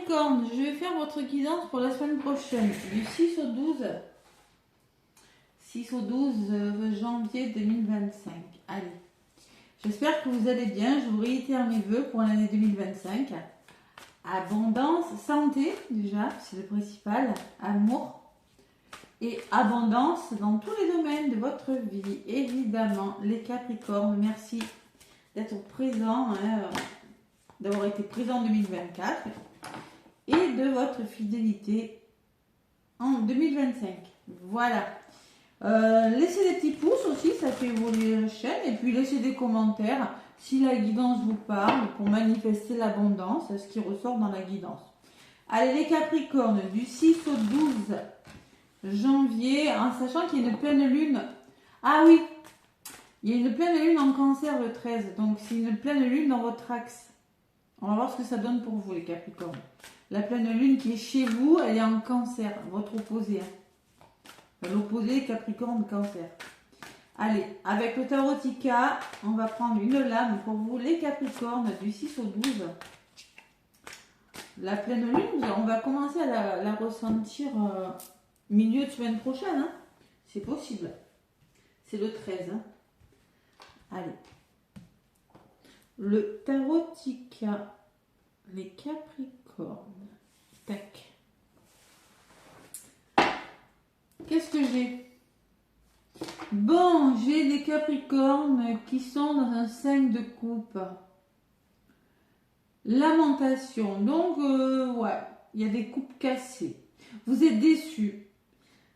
Capricorne, je vais faire votre guidance pour la semaine prochaine, du 6 au 12. 6 au 12 janvier 2025. Allez, j'espère que vous allez bien. Je vous réitère mes vœux pour l'année 2025. Abondance, santé, déjà, c'est le principal. Amour et abondance dans tous les domaines de votre vie. Évidemment, les Capricornes, merci d'être présents, d'avoir été présents en 2024 et de votre fidélité en 2025. Voilà. Laissez des petits pouces aussi, ça fait évoluer la chaîne. Et puis laissez des commentaires si la guidance vous parle pour manifester l'abondance, ce qui ressort dans la guidance. Allez les Capricornes, du 6 au 12 janvier, en sachant qu'il y a une pleine lune. Ah oui, il y a une pleine lune en Cancer le 13, donc c'est une pleine lune dans votre axe. On va voir ce que ça donne pour vous les Capricornes. La pleine lune qui est chez vous, elle est en Cancer, votre opposé. L'opposé Capricorne-Cancer. Allez, avec le Tarotica, on va prendre une lame pour vous les Capricornes du 6 au 12. La pleine lune, on va commencer à la ressentir milieu de semaine prochaine. Hein. C'est possible. C'est le 13. Hein. Allez. Le Tarotica, les Capricornes. Tac. Qu'est-ce que j'ai? Bon, j'ai des Capricornes qui sont dans un 5 de coupe. Lamentation. Donc, ouais, il y a des coupes cassées. Vous êtes déçus.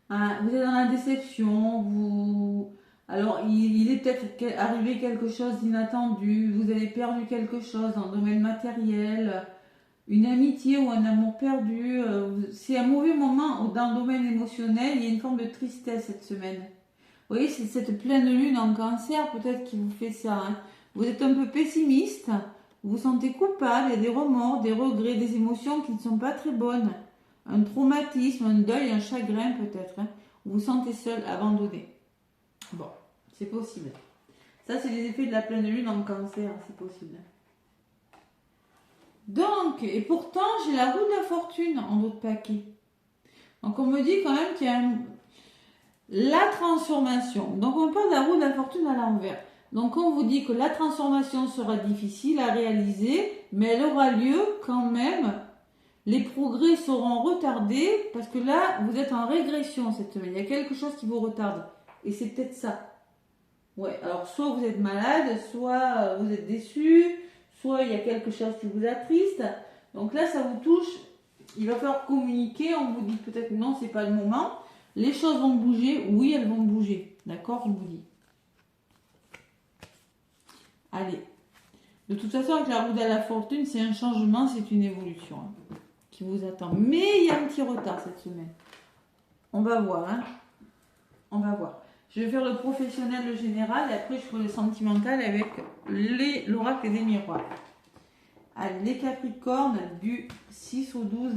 Hein, vous êtes dans la déception. Alors, il est peut-être arrivé quelque chose d'inattendu. Vous avez perdu quelque chose dans le domaine matériel. Une amitié ou un amour perdu, c'est un mauvais moment dans le domaine émotionnel, il y a une forme de tristesse cette semaine. Vous voyez, c'est cette pleine lune en Cancer peut-être qui vous fait ça. Hein. Vous êtes un peu pessimiste, vous vous sentez coupable, il y a des remords, des regrets, des émotions qui ne sont pas très bonnes. Un traumatisme, un deuil, un chagrin peut-être. Hein. Vous vous sentez seul, abandonné. Bon, c'est possible. Ça, c'est les effets de la pleine lune en Cancer, c'est possible. Donc, et pourtant, j'ai la roue de la fortune en d'autres paquets. Donc, on me dit quand même qu'il y a la transformation. Donc, on parle de la roue de la fortune à l'envers. Donc, on vous dit que la transformation sera difficile à réaliser, mais elle aura lieu quand même. Les progrès seront retardés parce que là, vous êtes en régression cette semaine. Il y a quelque chose qui vous retarde. Et c'est peut-être ça. Ouais, alors soit vous êtes malade, soit vous êtes déçu. Soit il y a quelque chose qui vous attriste. Donc là, ça vous touche. Il va falloir communiquer. On vous dit peut-être non, c'est pas le moment. Les choses vont bouger. Oui, elles vont bouger. D'accord, je vous dis. Allez. De toute façon, avec la roue de la fortune, c'est un changement, c'est une évolution qui vous attend. Mais il y a un petit retard cette semaine. On va voir. Hein. On va voir. Je vais faire le professionnel, le général, et après je ferai le sentimental avec l'oracle des miroirs. Allez, les Capricornes du 6 au 12.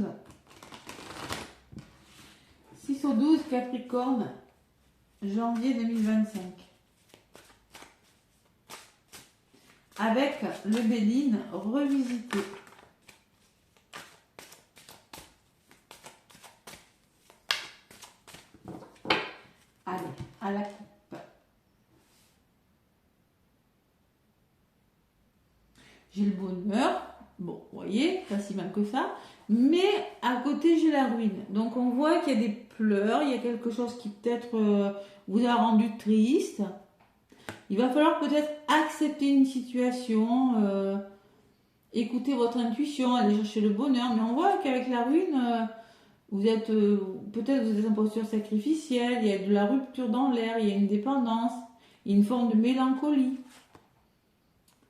6 au 12, Capricorne, janvier 2025. Avec le Béline revisité. Allez, à la coupe. J'ai le bonheur. Bon, vous voyez, pas si mal que ça. Mais à côté, j'ai la ruine. Donc, on voit qu'il y a des pleurs. Il y a quelque chose qui peut-être vous a rendu triste. Il va falloir peut-être accepter une situation. Écouter votre intuition. Aller chercher le bonheur. Mais on voit qu'avec la ruine... vous êtes peut-être vous êtes en posture sacrificielle, il y a de la rupture dans l'air, il y a une dépendance, il y a une forme de mélancolie.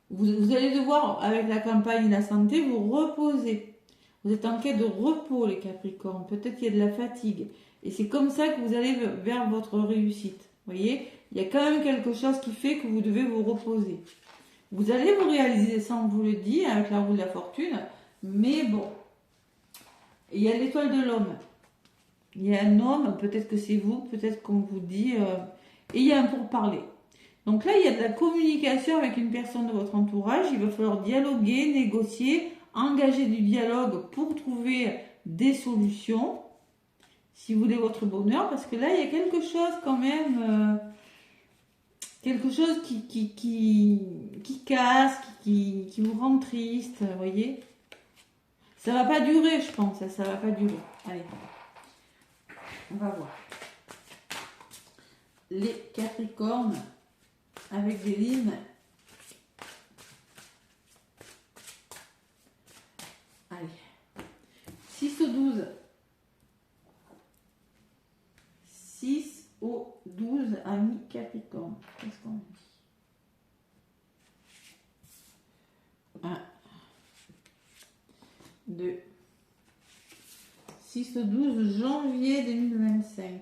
Vous allez devoir, avec la campagne et la santé, vous reposer. Vous êtes en quête de repos, les Capricornes. Peut-être qu'il y a de la fatigue. Et c'est comme ça que vous allez vers votre réussite. Vous voyez, il y a quand même quelque chose qui fait que vous devez vous reposer. Vous allez vous réaliser ça, on vous le dit, avec la roue de la fortune. Mais bon. Il y a l'étoile de l'homme. Il y a un homme, peut-être que c'est vous, peut-être qu'on vous dit, et il y a un pourparler. Donc là, il y a de la communication avec une personne de votre entourage. Il va falloir dialoguer, négocier engager du dialogue pour trouver des solutions. Si vous voulez votre bonheur, parce que là, il y a quelque chose quand même, quelque chose qui casse, qui vous rend triste, vous voyez. Ça va pas durer, je pense, ça va pas durer. Allez, on va voir. Les Capricornes avec des lignes. Allez, 6 au 12. 6 au 12, amis Capricorne. Qu'est-ce qu'on dit? 1, 2, 6 au 12 janvier 2025.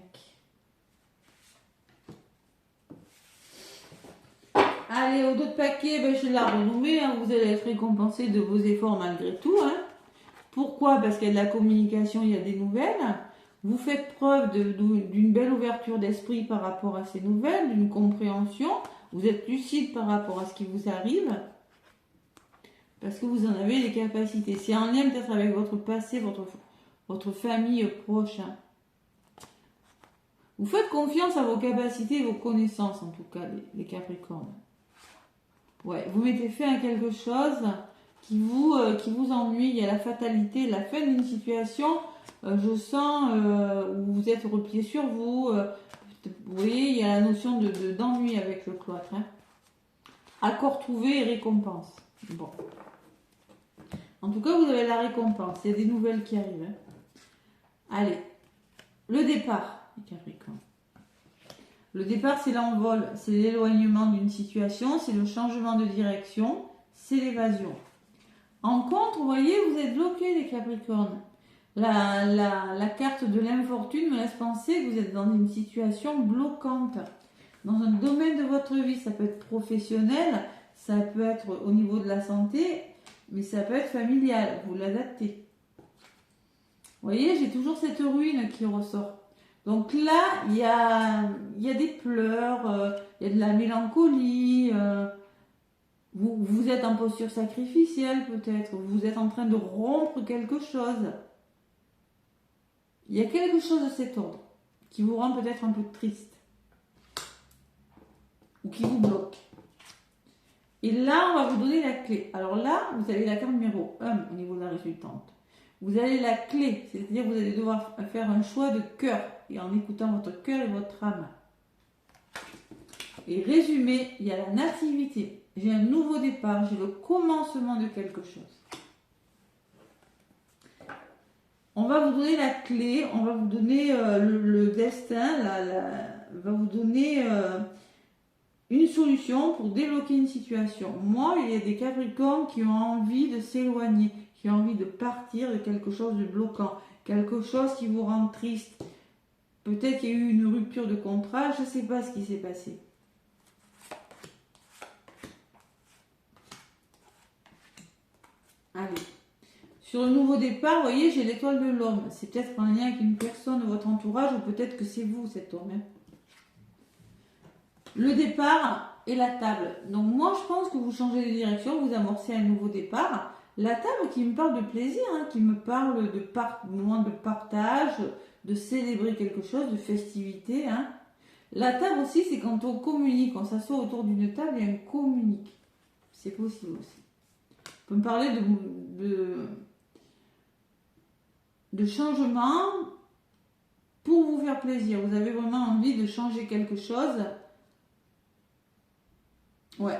Allez, au dos de paquet, ben, je l'ai renommé, hein, vous allez être récompensé de vos efforts malgré tout. Hein. Pourquoi? Parce qu'il y a de la communication, il y a des nouvelles. Vous faites preuve d'une belle ouverture d'esprit par rapport à ces nouvelles, d'une compréhension. Vous êtes lucide par rapport à ce qui vous arrive. Parce que vous en avez les capacités. C'est en lien peut-être avec votre passé, votre famille proche. Hein. Vous faites confiance à vos capacités et vos connaissances, en tout cas, les Capricornes. Ouais, vous mettez fin à quelque chose qui vous ennuie. Il y a la fatalité, la fin d'une situation. Je sens où vous êtes replié sur vous. Vous voyez, il y a la notion d'ennui avec le cloître. Hein. Accord trouvé et récompense. Bon. En tout cas, vous avez la récompense. Il y a des nouvelles qui arrivent. Hein. Allez, le départ, les Capricornes. Le départ, c'est l'envol, c'est l'éloignement d'une situation, c'est le changement de direction, c'est l'évasion. En contre, vous voyez, vous êtes bloqué, les Capricornes. La carte de l'infortune me laisse penser que vous êtes dans une situation bloquante. Dans un domaine de votre vie, ça peut être professionnel, ça peut être au niveau de la santé, mais ça peut être familial, vous l'adaptez. Vous voyez, j'ai toujours cette ruine qui ressort. Donc là, il y a des pleurs, il y a de la mélancolie, vous êtes en posture sacrificielle peut-être, vous êtes en train de rompre quelque chose. Il y a quelque chose de cet ordre qui vous rend peut-être un peu triste ou qui vous bloque. Et là, on va vous donner la clé. Alors là, vous avez la carte numéro 1 au niveau de la résultante. Vous avez la clé, c'est-à-dire que vous allez devoir faire un choix de cœur et en écoutant votre cœur et votre âme. Et résumé, il y a la nativité. J'ai un nouveau départ, j'ai le commencement de quelque chose. On va vous donner la clé, on va vous donner le destin, va vous donner une solution pour débloquer une situation. Moi, il y a des Capricornes qui ont envie de s'éloigner, qui ont envie de partir de quelque chose de bloquant, quelque chose qui vous rend triste. Peut-être qu'il y a eu une rupture de contrat, je ne sais pas ce qui s'est passé. Allez. Sur le nouveau départ, vous voyez, j'ai l'étoile de l'homme. C'est peut-être en lien avec une personne de votre entourage ou peut-être que c'est vous, cet homme. Hein. Le départ et la table. Donc moi, je pense que vous changez de direction, vous amorcez un nouveau départ. La table qui me parle de plaisir, hein, qui me parle de moment de partage, de célébrer quelque chose, de festivité. Hein. La table aussi, c'est quand on communique, on s'assoit autour d'une table et on communique. C'est possible aussi. On peut me parler de changement pour vous faire plaisir. Vous avez vraiment envie de changer quelque chose. Ouais.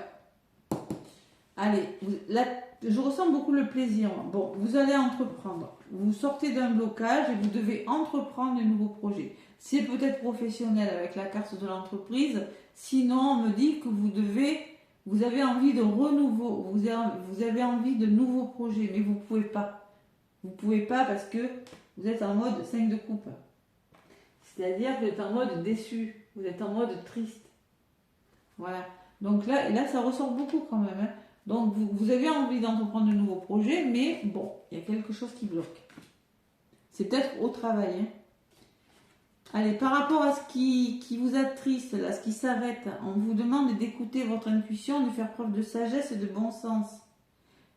Allez, là, je ressens beaucoup le plaisir. Bon, vous allez entreprendre. Vous sortez d'un blocage et vous devez entreprendre de nouveaux projets. C'est peut-être professionnel avec la carte de l'entreprise. Sinon, on me dit que vous avez envie de renouveau. Vous avez envie de nouveaux projets, mais vous ne pouvez pas. Vous ne pouvez pas parce que vous êtes en mode 5 de coupe. C'est-à-dire que vous êtes en mode déçu. Vous êtes en mode triste. Voilà. Donc là, ça ressort beaucoup quand même. Hein. Donc, vous avez envie d'entreprendre de nouveaux projets, mais bon, il y a quelque chose qui bloque. C'est peut-être au travail. Hein. Allez, par rapport à ce qui vous attriste, là, ce qui s'arrête, on vous demande d'écouter votre intuition, de faire preuve de sagesse et de bon sens.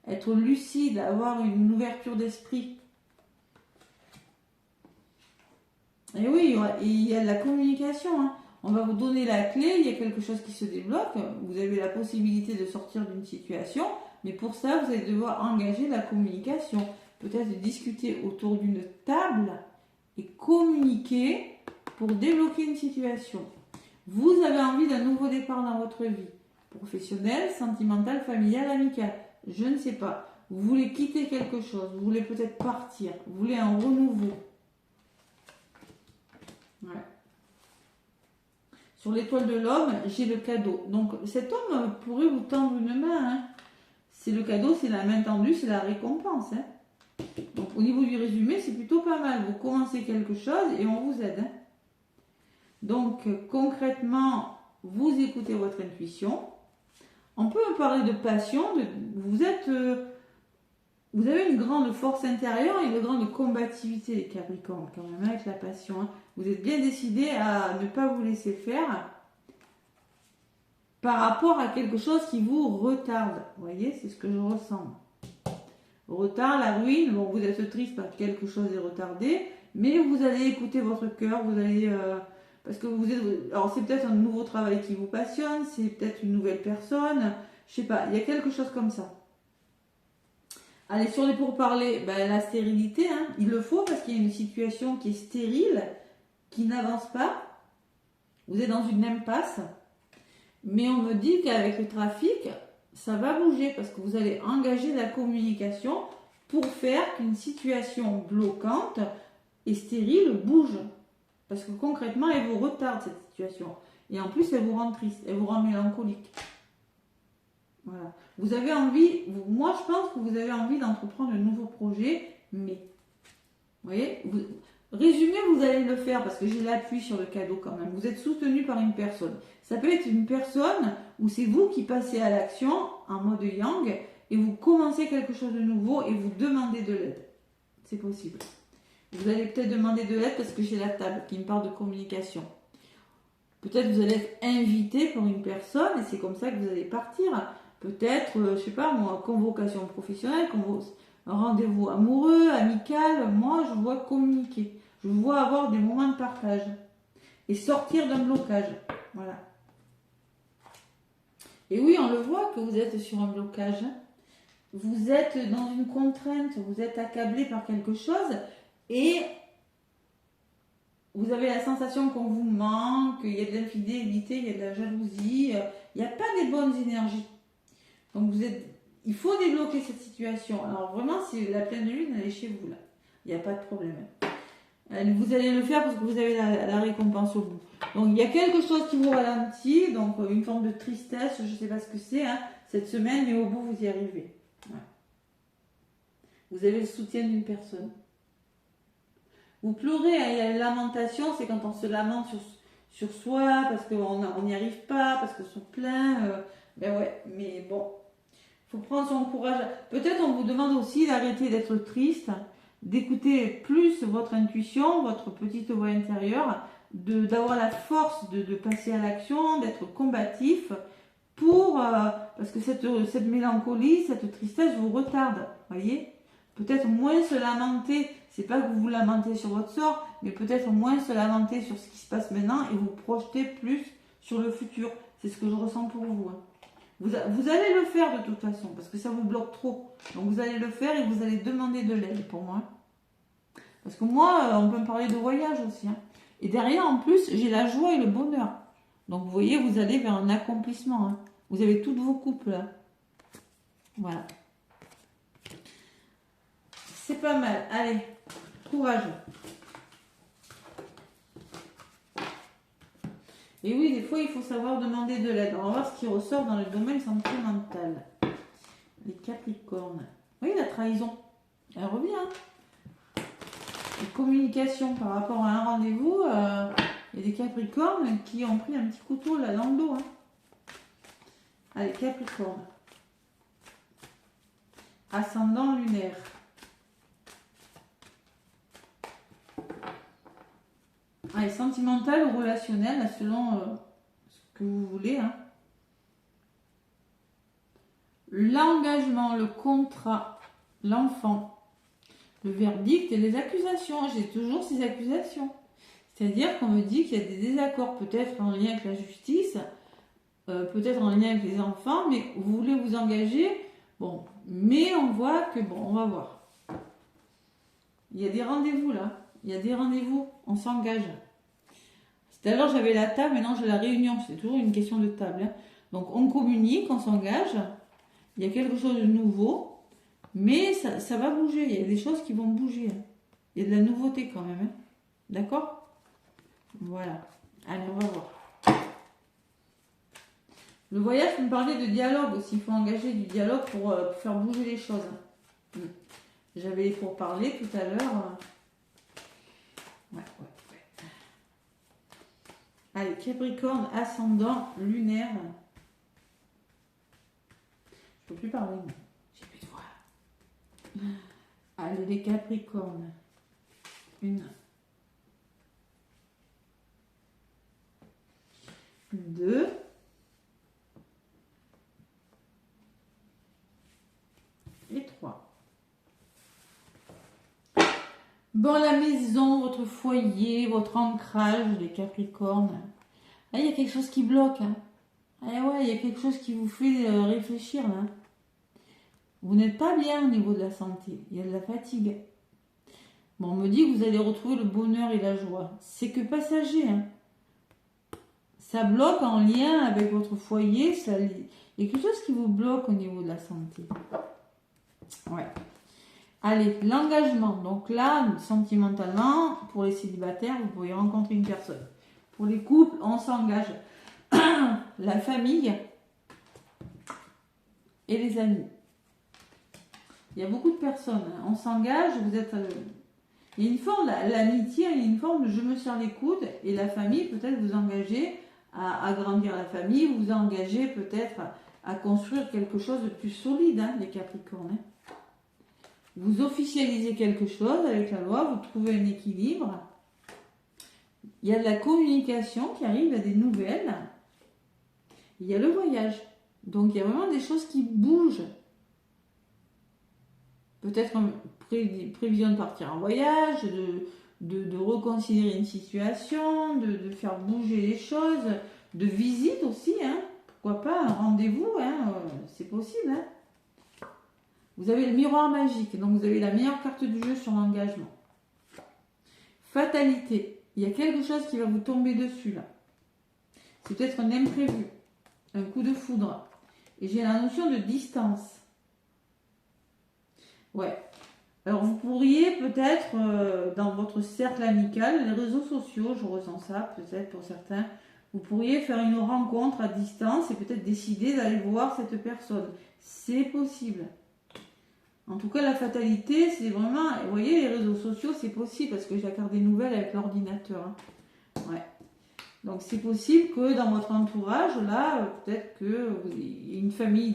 être lucide, avoir une ouverture d'esprit. Et oui, il y a de la communication. Hein. On va vous donner la clé, il y a quelque chose qui se débloque. Vous avez la possibilité de sortir d'une situation, mais pour ça, vous allez devoir engager la communication. Peut-être discuter autour d'une table et communiquer pour débloquer une situation. Vous avez envie d'un nouveau départ dans votre vie, professionnelle, sentimentale, familiale, amicale. Je ne sais pas. Vous voulez quitter quelque chose, vous voulez peut-être partir, vous voulez un renouveau. Ouais. Sur l'étoile de l'homme, j'ai le cadeau. Donc cet homme pourrait vous tendre une main. Hein. C'est le cadeau, c'est la main tendue, c'est la récompense. Hein. Donc au niveau du résumé, c'est plutôt pas mal. Vous commencez quelque chose et on vous aide. Hein. Donc concrètement, vous écoutez votre intuition. On peut parler de passion. Vous avez une grande force intérieure et une grande combativité, les Capricornes, quand même, avec la passion. Hein. Vous êtes bien décidé à ne pas vous laisser faire par rapport à quelque chose qui vous retarde. Vous voyez, c'est ce que je ressens. Retard, la ruine, bon, vous êtes triste parce que quelque chose est retardé, mais vous allez écouter votre cœur, vous allez... parce que vous êtes... Alors, c'est peut-être un nouveau travail qui vous passionne, c'est peut-être une nouvelle personne, je sais pas, il y a quelque chose comme ça. Allez, sur les pourparlers, ben, la stérilité, hein, il le faut parce qu'il y a une situation qui est stérile, qui n'avance pas. Vous êtes dans une impasse. Mais on me dit qu'avec le trafic, ça va bouger parce que vous allez engager la communication pour faire qu'une situation bloquante et stérile bouge. Parce que concrètement, elle vous retarde cette situation. Et en plus, elle vous rend triste, elle vous rend mélancolique. Voilà. Vous avez envie, moi je pense que vous avez envie d'entreprendre un nouveau projet, mais, vous voyez, résumé, vous allez le faire parce que j'ai l'appui sur le cadeau quand même. Vous êtes soutenu par une personne. Ça peut être une personne où c'est vous qui passez à l'action en mode yang et vous commencez quelque chose de nouveau et vous demandez de l'aide. C'est possible. Vous allez peut-être demander de l'aide parce que j'ai la table qui me parle de communication. Peut-être vous allez être invité pour une personne et c'est comme ça que vous allez partir. Peut-être, je sais pas moi, convocation professionnelle, un rendez-vous amoureux, amical. Moi, je vois communiquer. Je vois avoir des moments de partage. Et sortir d'un blocage. Voilà. Et oui, on le voit que vous êtes sur un blocage. Vous êtes dans une contrainte. Vous êtes accablé par quelque chose. Et vous avez la sensation qu'on vous manque. Il y a de l'infidélité, il y a de la jalousie. Il n'y a pas des bonnes énergies. Donc il faut débloquer cette situation. Alors vraiment, si la pleine lune, elle est chez vous là. Il n'y a pas de problème. Vous allez le faire parce que vous avez la récompense au bout. Donc il y a quelque chose qui vous ralentit, donc une forme de tristesse, je ne sais pas ce que c'est, hein, cette semaine, mais au bout vous y arrivez. Ouais. Vous avez le soutien d'une personne. Vous pleurez, hein, il y a une lamentation, c'est quand on se lamente sur soi, parce qu'on n'y arrive pas, parce qu'on se plaint. Ben ouais, mais bon. Il faut prendre son courage. Peut-être on vous demande aussi d'arrêter d'être triste, d'écouter plus votre intuition, votre petite voix intérieure, d'avoir la force de passer à l'action, d'être combatif parce que cette mélancolie, cette tristesse vous retarde, voyez. Peut-être moins se lamenter, c'est pas que vous vous lamentez sur votre sort, mais peut-être moins se lamenter sur ce qui se passe maintenant et vous projeter plus sur le futur. C'est ce que je ressens pour vous. Hein. Vous allez le faire de toute façon, parce que ça vous bloque trop. Donc vous allez le faire et vous allez demander de l'aide pour moi. Parce que moi, on peut me parler de voyage aussi. Hein. Et derrière, en plus, j'ai la joie et le bonheur. Donc vous voyez, vous allez vers un accomplissement. Hein. Vous avez toutes vos coupes là. Voilà. C'est pas mal. Allez, courage. Et oui, des fois, il faut savoir demander de l'aide. On va voir ce qui ressort dans le domaine sentimental. Les Capricornes. Oui, la trahison. Elle revient. Hein. Les communications par rapport à un rendez-vous. Il y a des Capricornes qui ont pris un petit couteau là dans le dos. Hein. Allez, Capricorne. Ascendant lunaire. Allez, sentimental ou relationnel, selon ce que vous voulez. Hein. l'engagement, le contrat, l'enfant, le verdict et les accusations. J'ai toujours ces accusations. C'est-à-dire qu'on me dit qu'il y a des désaccords peut-être en lien avec la justice, peut-être en lien avec les enfants, mais vous voulez vous engager, bon, mais on voit que, bon, on va voir. Il y a des rendez-vous là, il y a des rendez-vous, on s'engage. Tout à l'heure j'avais la table, maintenant j'ai la réunion, c'est toujours une question de table. Hein. Donc on communique, on s'engage, il y a quelque chose de nouveau, mais ça va bouger, il y a des choses qui vont bouger. Hein. Il y a de la nouveauté quand même, hein. D'accord? Voilà, allez on va voir. Le voyage me parlait de dialogue aussi, il faut engager du dialogue pour faire bouger les choses. J'avais pour parler tout à l'heure. Ouais. Allez, Capricorne, ascendant, lunaire. Je peux plus parler, mais j'ai plus de voix. Allez, les Capricornes. 1, 2. Et 3. Bon, la maison, votre foyer, votre ancrage, les Capricornes. Là, il y a quelque chose qui bloque. Hein. Ah ouais, il y a quelque chose qui vous fait réfléchir. Là. Vous n'êtes pas bien au niveau de la santé. Il y a de la fatigue. Bon, on me dit que vous allez retrouver le bonheur et la joie. C'est que passager. Hein. Ça bloque en lien avec votre foyer. Il y a quelque chose qui vous bloque au niveau de la santé. Ouais. Allez, l'engagement. Donc là, sentimentalement, pour les célibataires, vous pourriez rencontrer une personne. Pour les couples, on s'engage. La famille et les amis. Il y a beaucoup de personnes. Hein. On s'engage, vous êtes... il y a une forme, l'amitié, il y a une forme de je me serre les coudes. Et la famille, peut-être vous engagez à agrandir la famille. Vous engagez peut-être à construire quelque chose de plus solide, hein, les Capricornes. Hein. Vous officialisez quelque chose avec la loi, vous trouvez un équilibre. Il y a de la communication qui arrive, il y a des nouvelles. Il y a le voyage. Donc il y a vraiment des choses qui bougent. Peut-être prévision de partir en voyage, de reconsidérer une situation, de faire bouger les choses, de visite aussi. Hein. Pourquoi pas un rendez-vous, hein, c'est possible. Hein. Vous avez le miroir magique, donc vous avez la meilleure carte du jeu sur l'engagement. Fatalité, il y a quelque chose qui va vous tomber dessus là. C'est peut-être un imprévu, un coup de foudre. Et j'ai la notion de distance. Ouais. Alors vous pourriez peut-être, dans votre cercle amical, les réseaux sociaux, je ressens ça peut-être pour certains, vous pourriez faire une rencontre à distance et peut-être décider d'aller voir cette personne. C'est possible. En tout cas, la fatalité, c'est vraiment... Vous voyez, les réseaux sociaux, c'est possible parce que j'ai la carte des nouvelles avec l'ordinateur. Hein. Ouais. Donc, c'est possible que dans votre entourage, là, peut-être qu'il y ait une famille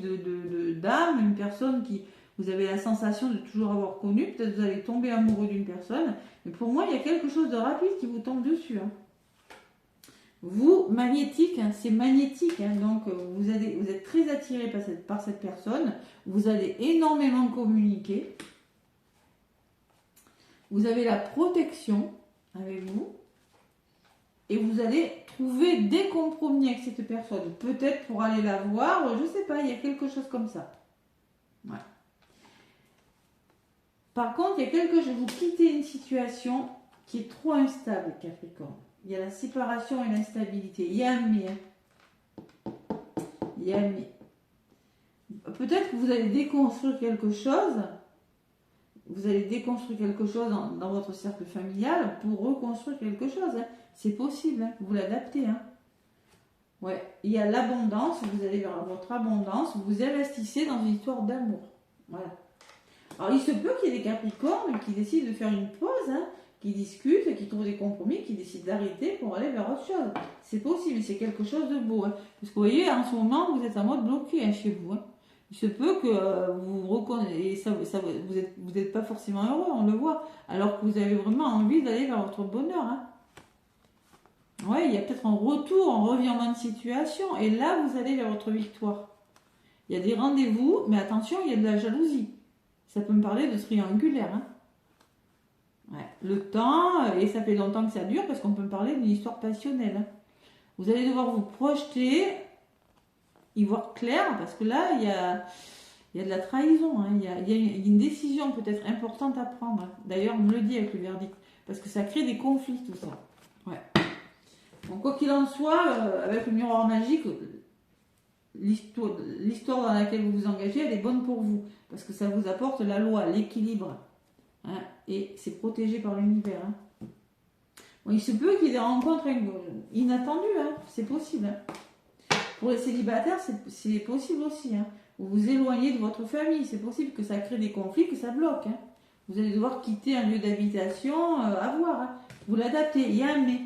d'âmes, une personne qui... Vous avez la sensation de toujours avoir connu. Peut-être que vous allez tomber amoureux d'une personne. Mais pour moi, il y a quelque chose de rapide qui vous tombe dessus. Hein. Vous, magnétique, hein, c'est magnétique, hein, donc vous êtes très attiré par cette personne, vous allez énormément communiquer, vous avez la protection avec vous, et vous allez trouver des compromis avec cette personne, peut-être pour aller la voir, je ne sais pas, il y a quelque chose comme ça. Ouais. Par contre, il y a quelque chose, vous quittez une situation qui est trop instable, Capricorne. Il y a la séparation et l'instabilité. Il y a un mais. Il y a un mais. Peut-être que vous allez déconstruire quelque chose. Vous allez déconstruire quelque chose dans votre cercle familial pour reconstruire quelque chose. Hein. C'est possible. Hein. Vous l'adaptez. Hein. Ouais. Il y a l'abondance. Vous allez vers votre abondance. Vous investissez dans une histoire d'amour. Voilà. Alors, il se peut qu'il y ait des Capricornes qui décident de faire une pause. Hein. Qui discutent, qui trouvent des compromis, qui décident d'arrêter pour aller vers autre chose. C'est possible, c'est quelque chose de beau. Hein. Parce que vous voyez, en ce moment, vous êtes en mode bloqué hein, chez vous. Hein. Il se peut que vous reconnaissez, vous n'êtes pas forcément heureux, on le voit, alors que vous avez vraiment envie d'aller vers votre bonheur. Hein. Ouais, il y a peut-être un retour, un revirement de situation, et là, vous allez vers votre victoire. Il y a des rendez-vous, mais attention, il y a de la jalousie. Ça peut me parler de triangulaire. Hein. Ouais. Le temps, et ça fait longtemps que ça dure, parce qu'on peut me parler d'une histoire passionnelle. Hein. Vous allez devoir vous projeter, y voir clair, parce que là, il y a de la trahison. Hein. Il y a une décision peut-être importante à prendre. D'ailleurs, on me le dit avec le verdict, parce que ça crée des conflits, tout ça. Ouais. Donc, quoi qu'il en soit, avec le miroir magique, l'histoire dans laquelle vous vous engagez, elle est bonne pour vous, parce que ça vous apporte la loi, l'équilibre, hein, et c'est protégé par l'univers. Hein. Bon, il se peut qu'il y ait des rencontres inattendues, hein, c'est possible. Hein. Pour les célibataires, c'est possible aussi. Hein. Vous vous éloignez de votre famille, c'est possible que ça crée des conflits, que ça bloque. Hein. Vous allez devoir quitter un lieu d'habitation, à voir. Hein. Vous l'adaptez, il y a un mais.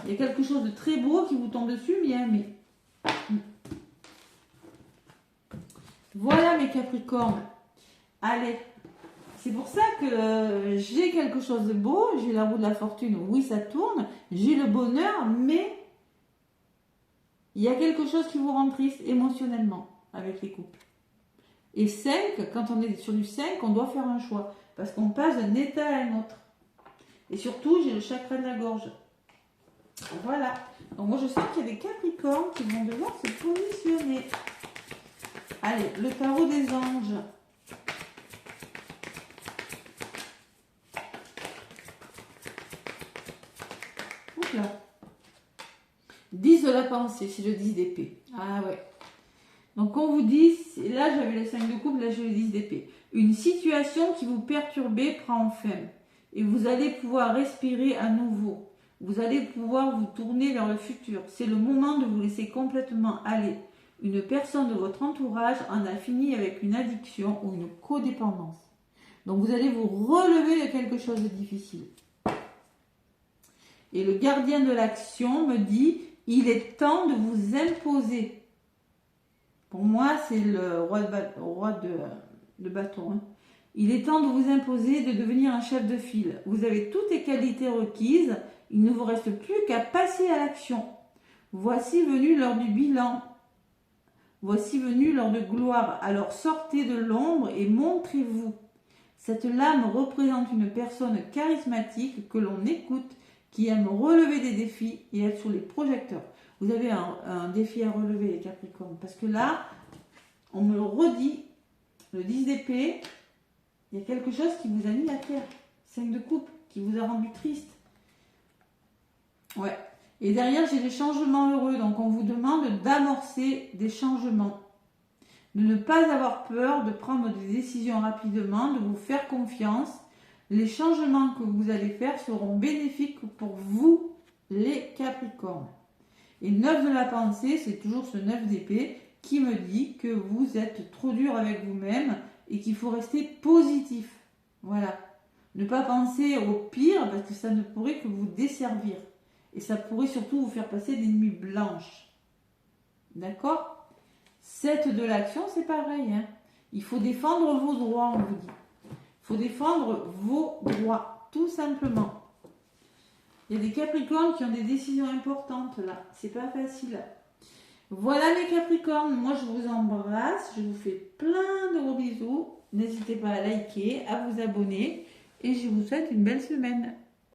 Il y a quelque chose de très beau qui vous tombe dessus, mais il y a un mais. Voilà mes Capricornes. Allez, c'est pour ça que j'ai quelque chose de beau, j'ai la roue de la fortune, oui ça tourne, j'ai le bonheur, mais il y a quelque chose qui vous rend triste émotionnellement avec les couples. Et 5, quand on est sur du 5, on doit faire un choix, parce qu'on passe d'un état à un autre. Et surtout, j'ai le chakra de la gorge. Voilà. Donc moi je sens qu'il y a des Capricornes qui vont devoir se positionner. Allez, le tarot des anges. Oups là. 10 de la pensée, c'est le 10 d'épée. Ah ouais. Donc on vous dit, là j'avais le 5 de coupe, là j'ai le 10 d'épée. Une situation qui vous perturbait prend fin. Et vous allez pouvoir respirer à nouveau. Vous allez pouvoir vous tourner vers le futur. C'est le moment de vous laisser complètement aller. Une personne de votre entourage en a fini avec une addiction ou une codépendance. Donc vous allez vous relever de quelque chose de difficile. Et le gardien de l'action me dit, il est temps de vous imposer. Pour moi, c'est le roi de bâton. Hein. Il est temps de vous imposer, de devenir un chef de file. Vous avez toutes les qualités requises. Il ne vous reste plus qu'à passer à l'action. Voici venu l'heure du bilan. Voici venu l'heure de gloire. Alors sortez de l'ombre et montrez-vous. Cette lame représente une personne charismatique que l'on écoute, qui aime relever des défis et être sous les projecteurs. Vous avez un défi à relever, les Capricornes. Parce que là, on me le redit, le 10 d'épée, il y a quelque chose qui vous a mis à terre. 5 de coupe, qui vous a rendu triste. Ouais. Et derrière, j'ai des changements heureux. Donc, on vous demande d'amorcer des changements. De ne pas avoir peur, de prendre des décisions rapidement, de vous faire confiance. Les changements que vous allez faire seront bénéfiques pour vous, les Capricornes. Et 9 de la pensée, c'est toujours ce 9 d'épée qui me dit que vous êtes trop dur avec vous-même et qu'il faut rester positif. Voilà. Ne pas penser au pire parce que ça ne pourrait que vous desservir. Et ça pourrait surtout vous faire passer des nuits blanches. D'accord ? 7 de l'action, c'est pareil. Hein. Il faut défendre vos droits, on vous dit. Il faut défendre vos droits, tout simplement. Il y a des Capricornes qui ont des décisions importantes là. C'est pas facile. Voilà mes Capricornes. Moi, je vous embrasse. Je vous fais plein de gros bisous. N'hésitez pas à liker, à vous abonner. Et je vous souhaite une belle semaine.